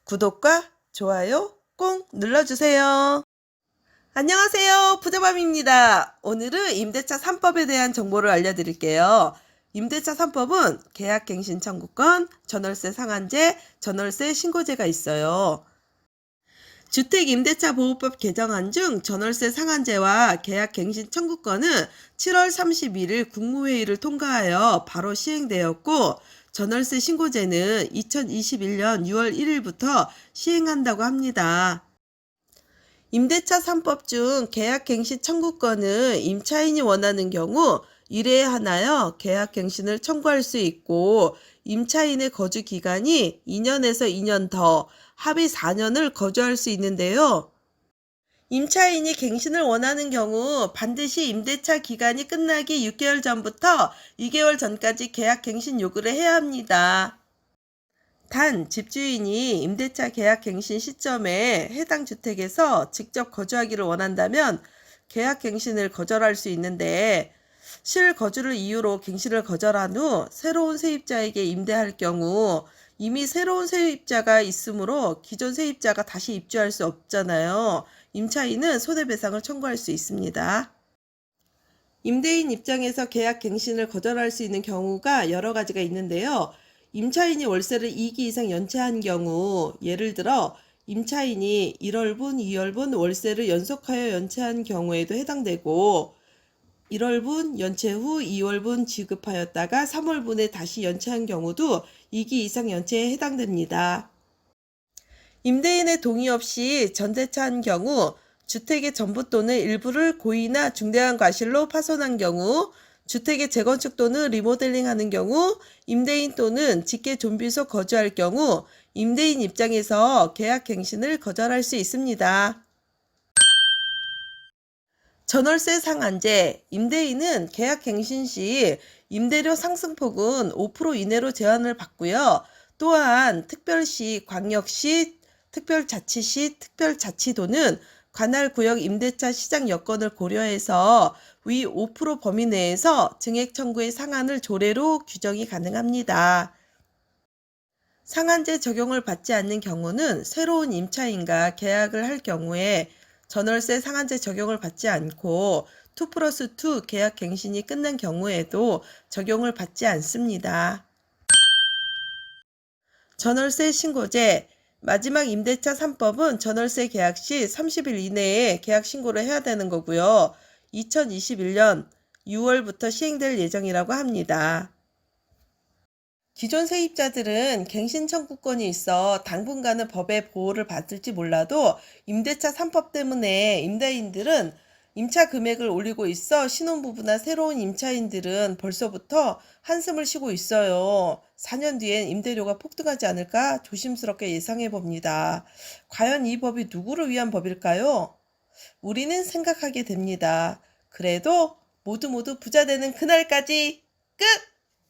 구독과 좋아요 꼭 눌러주세요. 안녕하세요. 부자맘입니다. 오늘은 임대차 3법에 대한 정보를 알려드릴게요. 임대차 3법은 계약갱신 청구권, 전월세 상한제, 전월세 신고제가 있어요. 주택임대차보호법 개정안 중 전월세 상한제와 계약갱신 청구권은 7월 31일 국무회의를 통과하여 바로 시행되었고, 전월세 신고제는 2021년 6월 1일부터 시행한다고 합니다. 임대차 3법 중 계약갱신 청구권은 임차인이 원하는 경우 1회에 하나여 계약갱신을 청구할 수 있고, 임차인의 거주 기간이 2년에서 2년 더, 합의 4년을 거주할 수 있는데요. 임차인이 갱신을 원하는 경우 반드시 임대차 기간이 끝나기 6개월 전부터 2개월 전까지 계약갱신 요구를 해야 합니다. 단, 집주인이 임대차 계약갱신 시점에 해당 주택에서 직접 거주하기를 원한다면 계약갱신을 거절할 수 있는데, 실거주를 이유로 갱신을 거절한 후 새로운 세입자에게 임대할 경우 이미 새로운 세입자가 있으므로 기존 세입자가 다시 입주할 수 없잖아요. 임차인은 손해배상을 청구할 수 있습니다. 임대인 입장에서 계약갱신을 거절할 수 있는 경우가 여러 가지가 있는데요. 임차인이 월세를 2기 이상 연체한 경우, 예를 들어 임차인이 1월분, 2월분 월세를 연속하여 연체한 경우에도 해당되고, 1월분 연체 후 2월분 지급하였다가 3월분에 다시 연체한 경우도 2기 이상 연체에 해당됩니다. 임대인의 동의 없이 전대차한 경우, 주택의 전부 또는 일부를 고의나 중대한 과실로 파손한 경우, 주택의 재건축 또는 리모델링하는 경우, 임대인 또는 직계 좀비소 거주할 경우 임대인 입장에서 계약갱신을 거절할 수 있습니다. 전월세 상한제. 임대인은 계약갱신 시 임대료 상승폭은 5% 이내로 제한을 받고요. 또한 특별시, 광역시, 특별자치시, 특별자치도는 관할 구역 임대차 시장 여건을 고려해서 위 5% 범위 내에서 증액 청구의 상한을 조례로 규정이 가능합니다. 상한제 적용을 받지 않는 경우는 새로운 임차인과 계약을 할 경우에 전월세 상한제 적용을 받지 않고 2+2 계약 갱신이 끝난 경우에도 적용을 받지 않습니다. 전월세 신고제. 마지막 임대차 3법은 전월세 계약 시 30일 이내에 계약 신고를 해야 되는 거고요. 2021년 6월부터 시행될 예정이라고 합니다. 기존 세입자들은 갱신 청구권이 있어 당분간은 법의 보호를 받을지 몰라도 임대차 3법 때문에 임대인들은 임차 금액을 올리고 있어 신혼부부나 새로운 임차인들은 벌써부터 한숨을 쉬고 있어요. 4년 뒤엔 임대료가 폭등하지 않을까 조심스럽게 예상해 봅니다. 과연 이 법이 누구를 위한 법일까요? 우리는 생각하게 됩니다. 그래도 모두 부자 되는 그날까지 끝!